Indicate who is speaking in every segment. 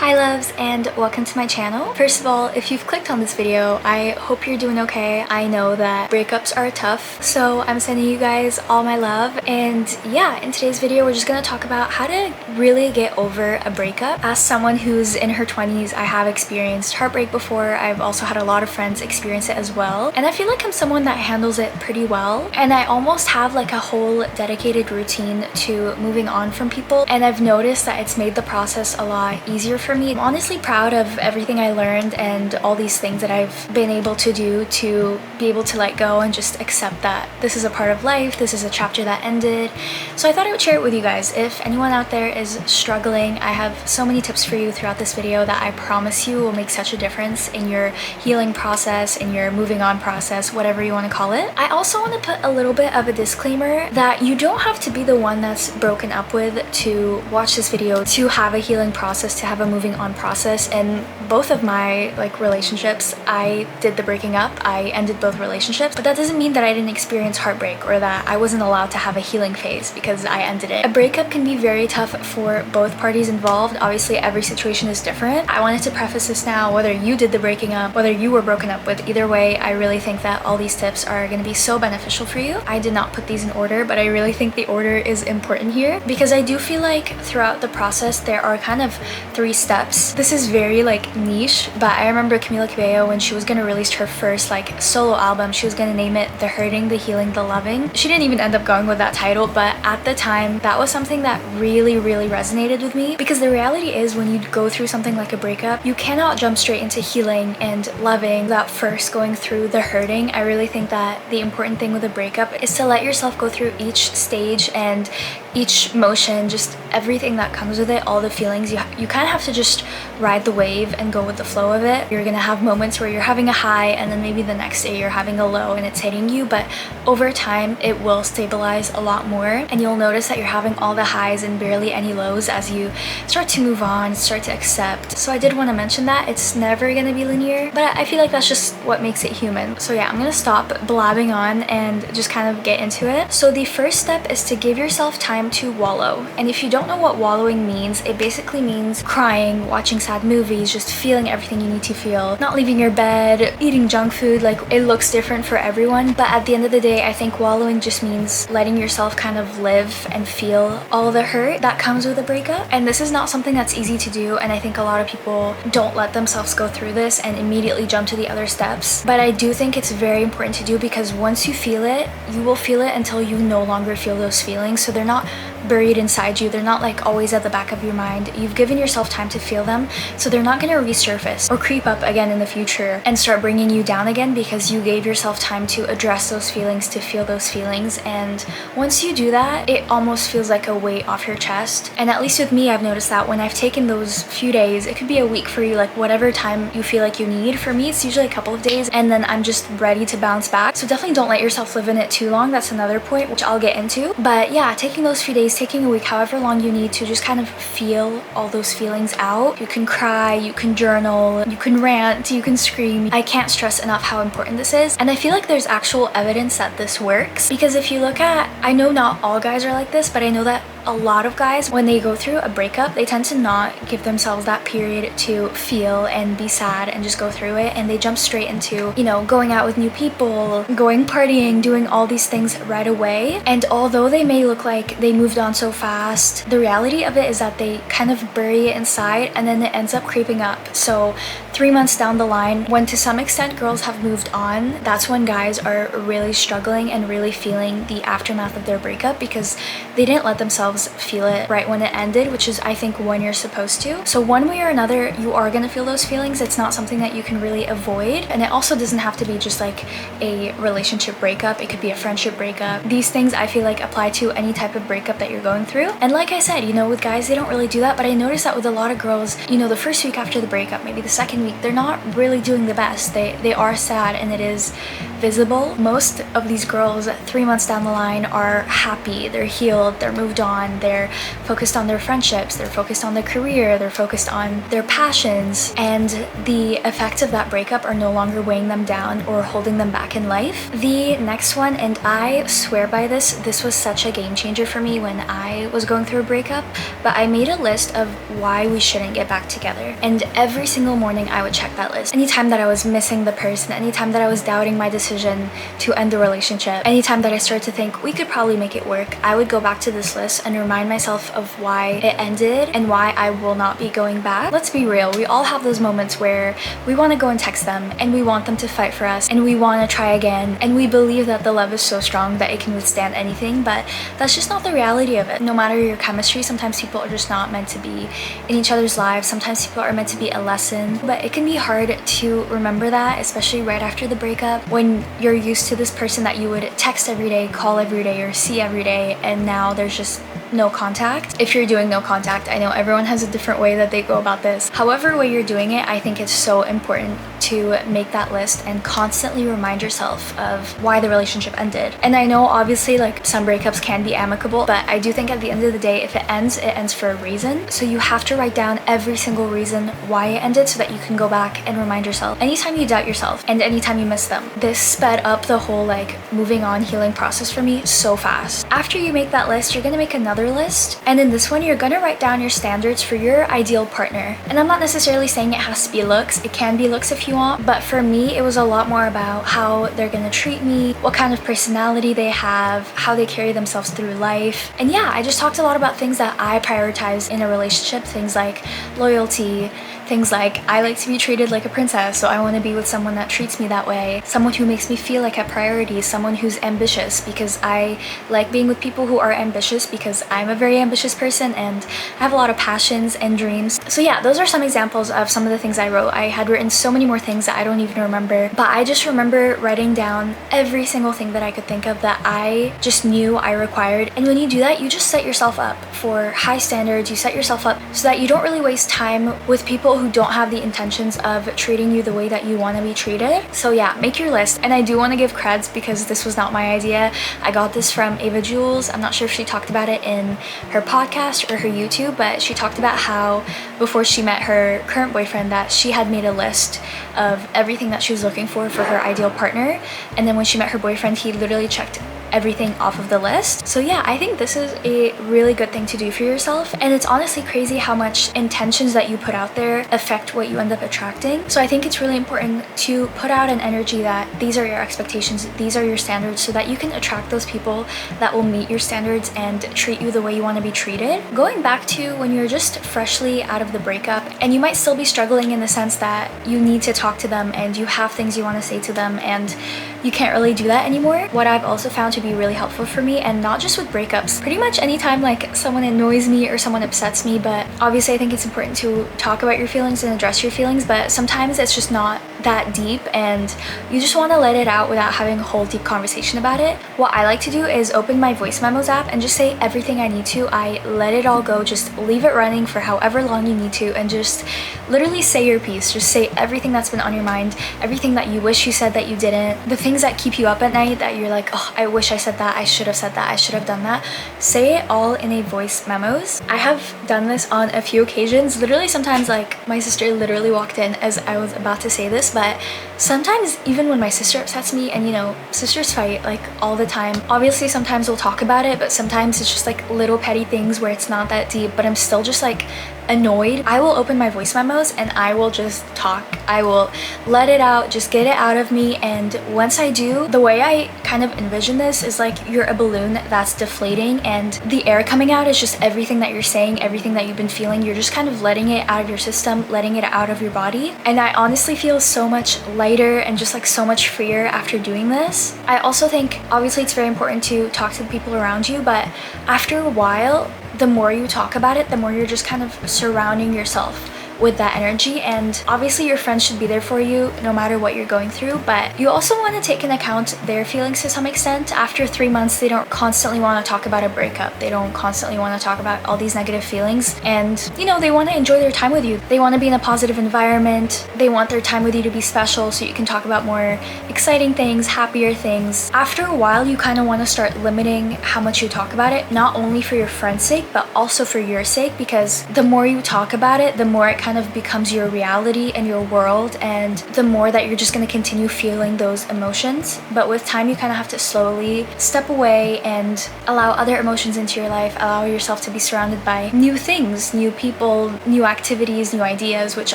Speaker 1: Hi loves, and welcome to my channel. First of all, if you've clicked on this video, I hope you're doing okay. I know that breakups are tough, so I'm sending you guys all my love. And yeah, in today's video, we're just gonna talk about how to really get over a breakup. As someone who's in her 20s, I have experienced heartbreak before. I've also had a lot of friends experience it as well. And I feel like I'm someone that handles it pretty well. And I almost have like a whole dedicated routine to moving on from people. And I've noticed that it's made the process a lot easier for me. I'm honestly proud of everything I learned and all these things that I've been able to do to be able to let go and just accept that this is a part of life, this is a chapter that ended. So I thought I would share it with you guys. If anyone out there is struggling, I have so many tips for you throughout this video that I promise you will make such a difference in your healing process, in your moving on process, whatever you want to call it. I also want to put a little bit of a disclaimer that you don't have to be the one that's broken up with to watch this video, to have a healing process, to have a moving on process. And both of my relationships, I did the breaking up, I ended both relationships, but that doesn't mean that I didn't experience heartbreak or that I wasn't allowed to have a healing phase because I ended it. A breakup can be very tough for both parties involved. Obviously every situation is different. I wanted to preface this now, whether you did the breaking up, whether you were broken up with, either way, I really think that all these tips are going to be so beneficial for you. I did not put these in order, but I really think the order is important here because I do feel like throughout the process there are kind of 3 steps. This is very niche, but I remember Camila Cabello when she was gonna release her first solo album, she was gonna name it The Hurting, The Healing, The Loving. She didn't even end up going with that title, but at the time that was something that really resonated with me because the reality is when you go through something like a breakup, you cannot jump straight into healing and loving without first going through the hurting. I really think that the important thing with a breakup is to let yourself go through each stage and each motion, just everything that comes with it, all the feelings. You kind of have to just ride the wave and go with the flow of it. You're gonna have moments where you're having a high and then maybe the next day you're having a low and it's hitting you, but over time it will stabilize a lot more and you'll notice that you're having all the highs and barely any lows as you start to move on, start to accept. So I did want to mention that it's never gonna be linear, but I feel like that's just what makes it human. So yeah, I'm gonna stop blabbing on and just kind of get into it. So the first step is to give yourself time to wallow. And if you don't know what wallowing means, it basically means crying, watching sad movies, just feeling everything you need to feel, not leaving your bed, eating junk food. It looks different for everyone, but at the end of the day, I think wallowing just means letting yourself kind of live and feel all the hurt that comes with a breakup. And this is not something that's easy to do, and I think a lot of people don't let themselves go through this and immediately jump to the other steps. But I do think it's very important to do because once you feel it, you will feel it until you no longer feel those feelings. So they're not buried inside you, they're not always at the back of your mind. You've given yourself time to feel them, so they're not going to resurface or creep up again in the future and start bringing you down again because you gave yourself time to address those feelings, to feel those feelings. And once you do that, it almost feels like a weight off your chest. And at least with me, I've noticed that when I've taken those few days, it could be a week for you, whatever time you feel like you need. For me, it's usually a couple of days and then I'm just ready to bounce back. So definitely don't let yourself live in it too long. That's another point which I'll get into. But yeah, taking those few days, taking a week, however long you need to just kind of feel all those feelings out. You can cry, you can journal, you can rant, you can scream. I can't stress enough how important this is. And I feel like there's actual evidence that this works because if you look at, I know not all guys are like this, but I know that a lot of guys, when they go through a breakup, they tend to not give themselves that period to feel and be sad and just go through it, and they jump straight into, going out with new people, going partying, doing all these things right away. And although they may look like they moved on so fast, the reality of it is that they kind of bury it inside and then it ends up creeping up. So 3 months down the line, when to some extent girls have moved on, that's when guys are really struggling and really feeling the aftermath of their breakup because they didn't let themselves feel it right when it ended, which is I think when you're supposed to. So one way or another, you are gonna feel those feelings. It's not something that you can really avoid. And it also doesn't have to be just a relationship breakup. It could be a friendship breakup. These things I feel like apply to any type of breakup that you're going through. And like I said, with guys, they don't really do that, but I noticed that with a lot of girls, the first week after the breakup, maybe the second week, they're not really doing the best. They are sad and it is visible. Most of these girls 3 months down the line are happy, they're healed, they're moved on, on. They're focused on their friendships, they're focused on their career, they're focused on their passions, and the effects of that breakup are no longer weighing them down or holding them back in life. The next one, and I swear by this was such a game changer for me when I was going through a breakup, but I made a list of why we shouldn't get back together. And every single morning I would check that list. Anytime that I was missing the person, anytime that I was doubting my decision to end the relationship, anytime that I started to think we could probably make it work, I would go back to this list and remind myself of why it ended and why I will not be going back. Let's be real, we all have those moments where we want to go and text them and we want them to fight for us and we want to try again and we believe that the love is so strong that it can withstand anything, but that's just not the reality of it. No matter your chemistry, sometimes people are just not meant to be in each other's lives. Sometimes people are meant to be a lesson, but it can be hard to remember that, especially right after the breakup, when you're used to this person that you would text every day, call every day, or see every day, and now there's just no contact. If you're doing no contact, I know everyone has a different way that they go about this. However way you're doing it, I think it's so important to make that list and constantly remind yourself of why the relationship ended. And I know obviously like some breakups can be amicable, but I do think at the end of the day, if it ends for a reason. So you have to write down every single reason why it ended so that you can go back and remind yourself anytime you doubt yourself and anytime you miss them. This sped up the whole like moving on healing process for me so fast. After you make that list, you're gonna make another list, and in this one you're gonna write down your standards for your ideal partner. And I'm not necessarily saying it has to be looks, it can be looks if you want, but for me it was a lot more about how they're gonna treat me, what kind of personality they have, how they carry themselves through life. And yeah, I just talked a lot about things that I prioritize in a relationship, things like loyalty, things like I like to be treated like a princess, so I want to be with someone that treats me that way, someone who makes me feel like a priority, someone who's ambitious, because I like being with people who are ambitious because I'm a very ambitious person and I have a lot of passions and dreams. So yeah, those are some examples of some of the things I wrote. I had written so many more things that I don't even remember, but I just remember writing down every single thing that I could think of that I just knew I required. And when you do that, you just set yourself up for high standards, you set yourself up so that you don't really waste time with people who don't have the intentions of treating you the way that you want to be treated. So yeah, make your list. And I do want to give creds because this was not my idea. I got this from Ava Jules. I'm not sure if she talked about it in her podcast or her YouTube, but she talked about how before she met her current boyfriend that she had made a list of everything that she was looking for her ideal partner, and then when she met her boyfriend, he literally checked everything off of the list. So yeah, I think this is a really good thing to do for yourself, and it's honestly crazy how much intentions that you put out there affect what you end up attracting. So I think it's really important to put out an energy that these are your expectations, these are your standards, so that you can attract those people that will meet your standards and treat you the way you want to be treated. Going back to when you're just freshly out of the breakup and you might still be struggling in the sense that you need to talk to them and you have things you want to say to them and you can't really do that anymore. What I've also found to be really helpful for me, and not just with breakups, pretty much anytime like someone annoys me or someone upsets me, but obviously I think it's important to talk about your feelings and address your feelings, but sometimes it's just not that deep and you just want to let it out without having a whole deep conversation about it. What I like to do is open my voice memos app and just say everything I need to. I let it all go, just leave it running for however long you need to and just literally say your piece. Just say everything that's been on your mind, everything that you wish you said that you didn't, the things that keep you up at night that you're like, oh, I wish I said that, I should have said that, I should have done that. Say it all in a voice memos. I have done this on a few occasions. Literally sometimes like my sister literally walked in as I was about to say this, but sometimes even when my sister upsets me, and you know, sisters fight like all the time. Obviously sometimes we'll talk about it, but sometimes it's just like little petty things where it's not that deep, but I'm still just like annoyed. I will open my voice memos and I will just talk. I will let it out, just get it out of me. And once I do, the way I kind of envision this is like you're a balloon that's deflating and the air coming out is just everything that you're saying, everything that you've been feeling. You're just kind of letting it out of your system, letting it out of your body. And I honestly feel so much lighter and just like so much freer after doing this. I also think obviously it's very important to talk to the people around you, but after a while, the more you talk about it, the more you're just kind of surrounding yourself with that energy. And obviously your friends should be there for you no matter what you're going through, but you also want to take into account their feelings to some extent. After 3 months, they don't constantly want to talk about a breakup. They don't constantly want to talk about all these negative feelings. And you know, they want to enjoy their time with you. They want to be in a positive environment. They want their time with you to be special so you can talk about more exciting things, happier things. After a while, you kind of want to start limiting how much you talk about it, not only for your friend's sake, but also for your sake, because the more you talk about it, the more it kind of becomes your reality and your world, and the more that you're just going to continue feeling those emotions. But with time, you kind of have to slowly step away and allow other emotions into your life, allow yourself to be surrounded by new things, new people, new activities, new ideas, which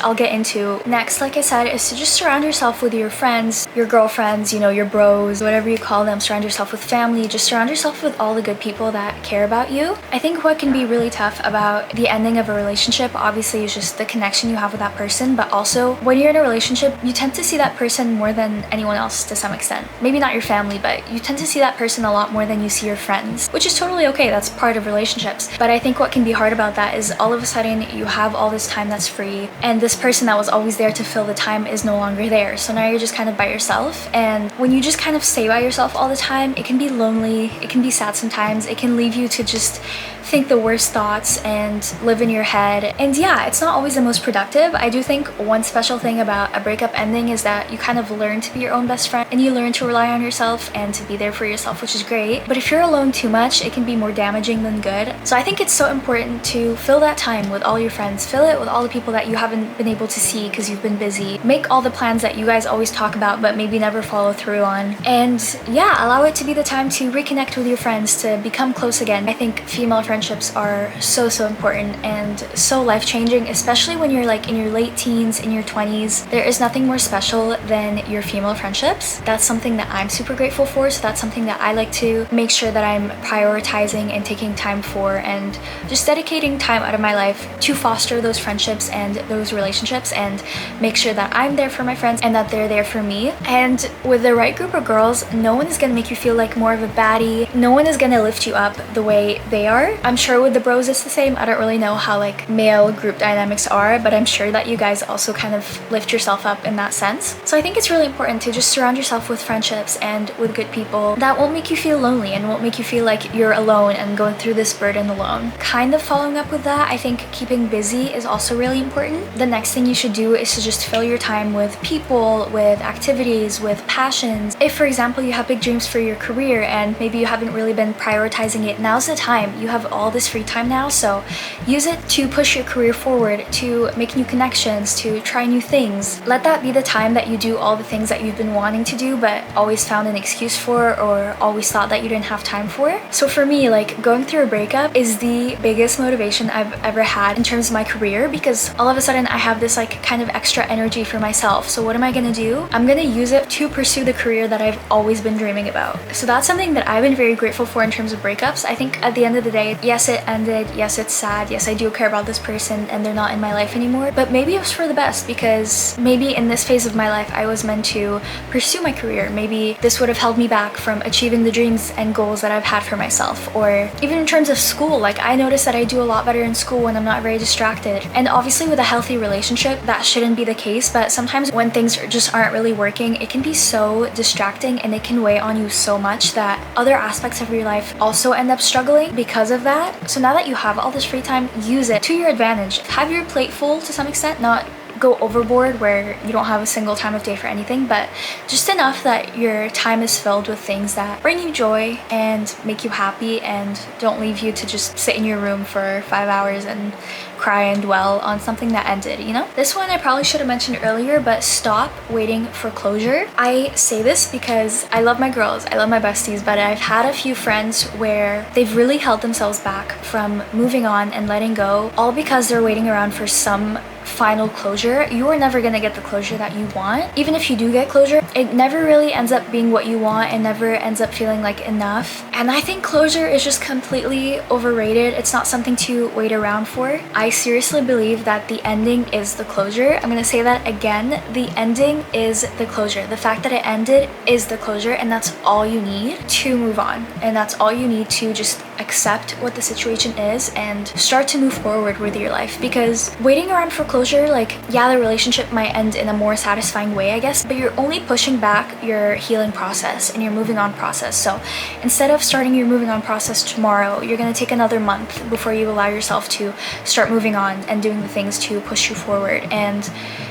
Speaker 1: I'll get into next. Like I said, is to just surround yourself with your friends, your girlfriends, you know, your bros, whatever you call them. Surround yourself with family. Just surround yourself with all the good people that care about you. I think what can be really tough about the ending of a relationship, obviously, is just the connection you have with that person, but also when you're in a relationship, you tend to see that person more than anyone else to some extent. Maybe not your family, but you tend to see that person a lot more than you see your friends, which is totally okay. That's part of relationships. But I think what can be hard about that is all of a sudden you have all this time that's free, and this person that was always there to fill the time is no longer there. So now you're just kind of by yourself, and when you just kind of stay by yourself all the time, it can be lonely, it can be sad sometimes, it can leave you to just think the worst thoughts and live in your head. And yeah, it's not always the most productive. I do think one special thing about a breakup ending is that you kind of learn to be your own best friend, and you learn to rely on yourself and to be there for yourself, which is great. But if you're alone too much, it can be more damaging than good. So I think it's so important to fill that time with all your friends. Fill it with all the people that you haven't been able to see because you've been busy. Make all the plans that you guys always talk about but maybe never follow through on. And yeah, allow it to be the time to reconnect with your friends, to become close again. I think female friendships are so important and so life-changing, especially when you're like in your late teens, in your 20s. There is nothing more special than your female friendships. That's something that I'm super grateful for, so that's something that I like to make sure that I'm prioritizing and taking time for, and just dedicating time out of my life to foster those friendships and those relationships, and make sure that I'm there for my friends and that they're there for me. And with the right group of girls, no one is gonna make you feel like more of a baddie. No one is gonna lift you up the way they are. I'm sure with the bros it's the same. I don't really know how like male group dynamics are, but I'm sure that you guys also kind of lift yourself up in that sense. So I think it's really important to just surround yourself with friendships and with good people that won't make you feel lonely and won't make you feel like you're alone and going through this burden alone. Kind of following up with that, I think keeping busy is also really important. The next thing you should do is to just fill your time with people, with activities, with passions. If, for example, you have big dreams for your career and maybe you haven't really been prioritizing it, now's the time. You have all this free time now, so use it to push your career forward, to make new connections, to try new things. Let that be the time that you do all the things that you've been wanting to do but always found an excuse for, or always thought that you didn't have time for. So for me, like, going through a breakup is the biggest motivation I've ever had in terms of my career, because all of a sudden I have this like kind of extra energy for myself. So what am I gonna do? I'm gonna use it to pursue the career that I've always been dreaming about. So that's something that I've been very grateful for in terms of breakups. I think at the end of the day, yes, it ended, yes, it's sad, yes, I do care about this person and they're not in my life anymore, but maybe it was for the best, because maybe in this phase of my life I was meant to pursue my career. Maybe this would have held me back from achieving the dreams and goals that I've had for myself. Or even in terms of school, like, I noticed that I do a lot better in school when I'm not very distracted. And obviously with a healthy relationship that shouldn't be the case, but sometimes when things just aren't really working, it can be so distracting and it can weigh on you so much that other aspects of your life also end up struggling because of that. So now that you have all this free time, use it to your advantage. Have your plate full to some extent, not go overboard where you don't have a single time of day for anything, but just enough that your time is filled with things that bring you joy and make you happy and don't leave you to just sit in your room for 5 hours and cry and dwell on something that ended, you know? This one I probably should have mentioned earlier, but stop waiting for closure. I say this because I love my girls, I love my besties, but I've had a few friends where they've really held themselves back from moving on and letting go, all because they're waiting around for some final closure. You are never gonna get the closure that you want. Even if you do get closure, it never really ends up being what you want and never ends up feeling like enough. And I think closure is just completely overrated. It's not something to wait around for. I I seriously believe that the ending is the closure. I'm gonna say that again. The ending is the closure. The fact that it ended is the closure, and that's all you need to move on. And that's all you need to just accept what the situation is and start to move forward with your life. Because waiting around for closure, like, yeah, the relationship might end in a more satisfying way, I guess, but you're only pushing back your healing process and your moving on process. So instead of starting your moving on process tomorrow, you're gonna take another month before you allow yourself to start moving on and doing the things to push you forward. And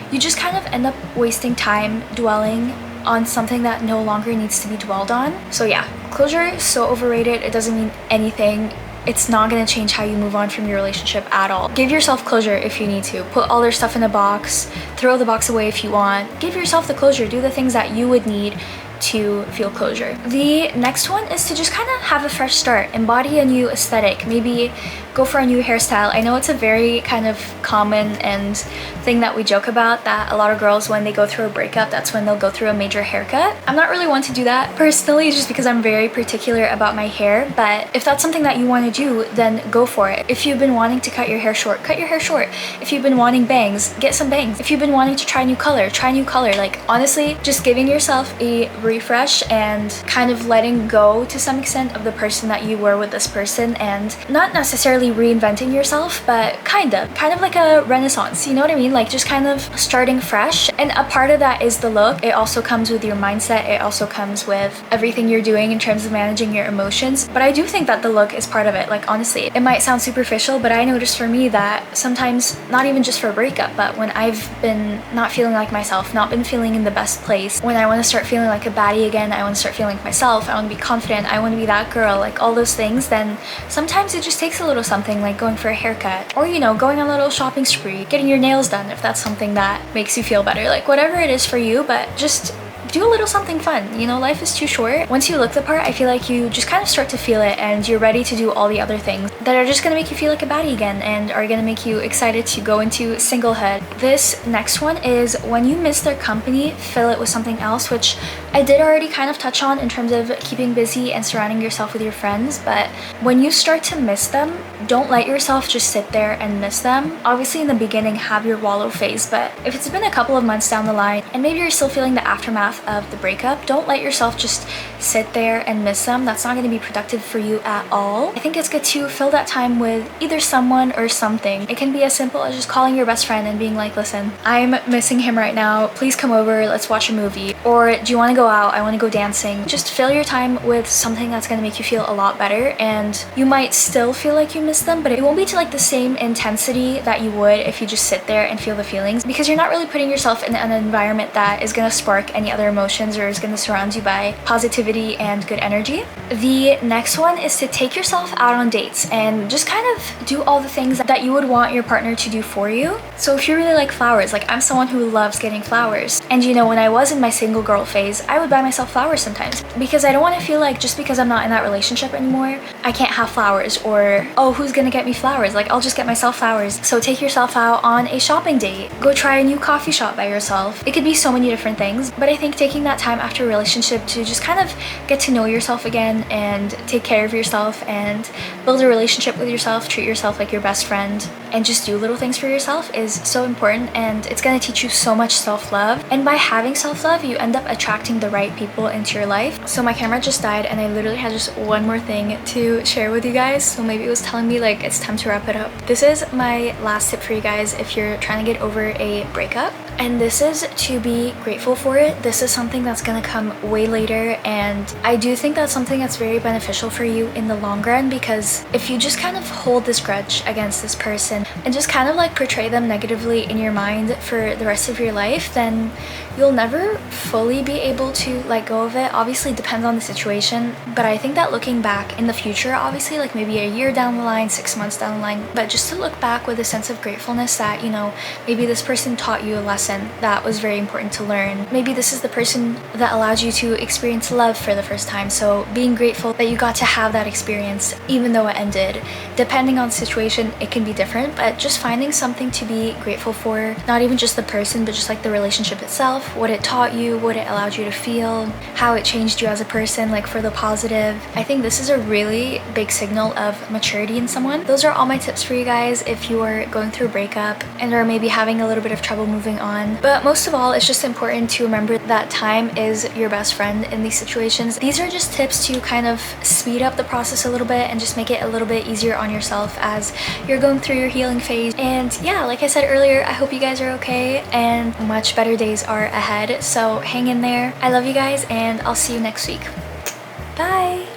Speaker 1: you just kind of end up wasting time dwelling on something that no longer needs to be dwelled on. So yeah, closure is so overrated. It doesn't mean anything. It's not gonna change how you move on from your relationship at all. Give yourself closure if you need to. Put all their stuff in a box, throw the box away if you want. Give yourself the closure. Do the things that you would need to feel closure. The next one is to just kind of have a fresh start, embody a new aesthetic, maybe go for a new hairstyle. I know it's a very kind of common and thing that we joke about, that a lot of girls, when they go through a breakup, that's when they'll go through a major haircut. I'm not really one to do that personally, just because I'm very particular about my hair, but if that's something that you want to do, then go for it. If you've been wanting to cut your hair short, cut your hair short. If you've been wanting bangs, get some bangs. If you've been wanting to try new color, try new color. Like, honestly, just giving yourself a refresh and kind of letting go to some extent of the person that you were with this person, and not necessarily reinventing yourself, but kind of like a renaissance, you know what I mean? Like, just kind of starting fresh. And a part of that is the look. It also comes with your mindset. It also comes with everything you're doing in terms of managing your emotions. But I do think that the look is part of it. Like, honestly, it might sound superficial, but I noticed for me that sometimes, not even just for a breakup, but when I've been not feeling like myself, not been feeling in the best place, when I want to start feeling like a baddie again, I want to start feeling like myself, I want to be confident, I want to be that girl, like all those things, then sometimes it just takes a little something, like going for a haircut, or, you know, going on a little shopping spree, getting your nails done if that's something that makes you feel better, like whatever it is for you, but just do a little something fun. You know, life is too short. Once you look the part, I feel like you just kind of start to feel it, and you're ready to do all the other things that are just gonna make you feel like a baddie again and are gonna make you excited to go into singlehood. This next one is, when you miss their company, fill it with something else, which I did already kind of touch on in terms of keeping busy and surrounding yourself with your friends. But when you start to miss them, don't let yourself just sit there and miss them. Obviously, in the beginning, have your wallow phase, but if it's been a couple of months down the line and maybe you're still feeling the aftermath of the breakup, don't let yourself just sit there and miss them. That's not going to be productive for you at all. I think it's good to fill that time with either someone or something. It can be as simple as just calling your best friend and being like, listen, I'm missing him right now, please come over, let's watch a movie. Or, do you want to go out? I want to go dancing. Just fill your time with something that's going to make you feel a lot better, and you might still feel like you miss them, but it won't be to like the same intensity that you would if you just sit there and feel the feelings, because you're not really putting yourself in an environment that is going to spark any other emotions or is going to surround you by positivity and good energy. The next one is to take yourself out on dates and just kind of do all the things that you would want your partner to do for you. So if you really like flowers, like I'm someone who loves getting flowers, and you know, when I was in my single girl phase, I would buy myself flowers sometimes, because I don't want to feel like just because I'm not in that relationship anymore, I can't have flowers, or, oh, who's gonna get me flowers? Like, I'll just get myself flowers. So take yourself out on a shopping date. Go try a new coffee shop by yourself. It could be so many different things, but I think taking that time after a relationship to just kind of get to know yourself again and take care of yourself and build a relationship with yourself, treat yourself like your best friend, and just do little things for yourself is so important, and it's going to teach you so much self-love. And by having self-love, you end up attracting the right people into your life. So my camera just died, and I literally had just one more thing to share with you guys, so maybe it was telling me like it's time to wrap it up. This is my last tip for you guys if you're trying to get over a breakup, and this is to be grateful for it. This is something that's gonna come way later, and I do think that's something that's very beneficial for you in the long run, because if you just kind of hold this grudge against this person and just kind of like portray them negatively in your mind for the rest of your life, then you'll never fully be able to let go of it. Obviously, it depends on the situation, but I think that looking back in the future, obviously like maybe a year down the line, 6 months down the line, but just to look back with a sense of gratefulness that, you know, maybe this person taught you a lesson that was very important to learn. Maybe this is the person that allowed you to experience love for the first time. So being grateful that you got to have that experience even though it ended. Depending on the situation, it can be different, but just finding something to be grateful for, not even just the person, but just like the relationship itself, what it taught you, what it allowed you to feel, how it changed you as a person, like for the positive. I think this is a really big signal of maturity in someone. Those are all my tips for you guys if you are going through a breakup and are maybe having a little bit of trouble moving on. But most of all, it's just important to remember that time is your best friend in these situations. These are just tips to kind of speed up the process a little bit and just make it a little bit easier on yourself as you're going through your healing phase. And yeah, like I said earlier, I hope you guys are okay and much better days are ahead. So hang in there. I love you guys and I'll see you next week. Bye!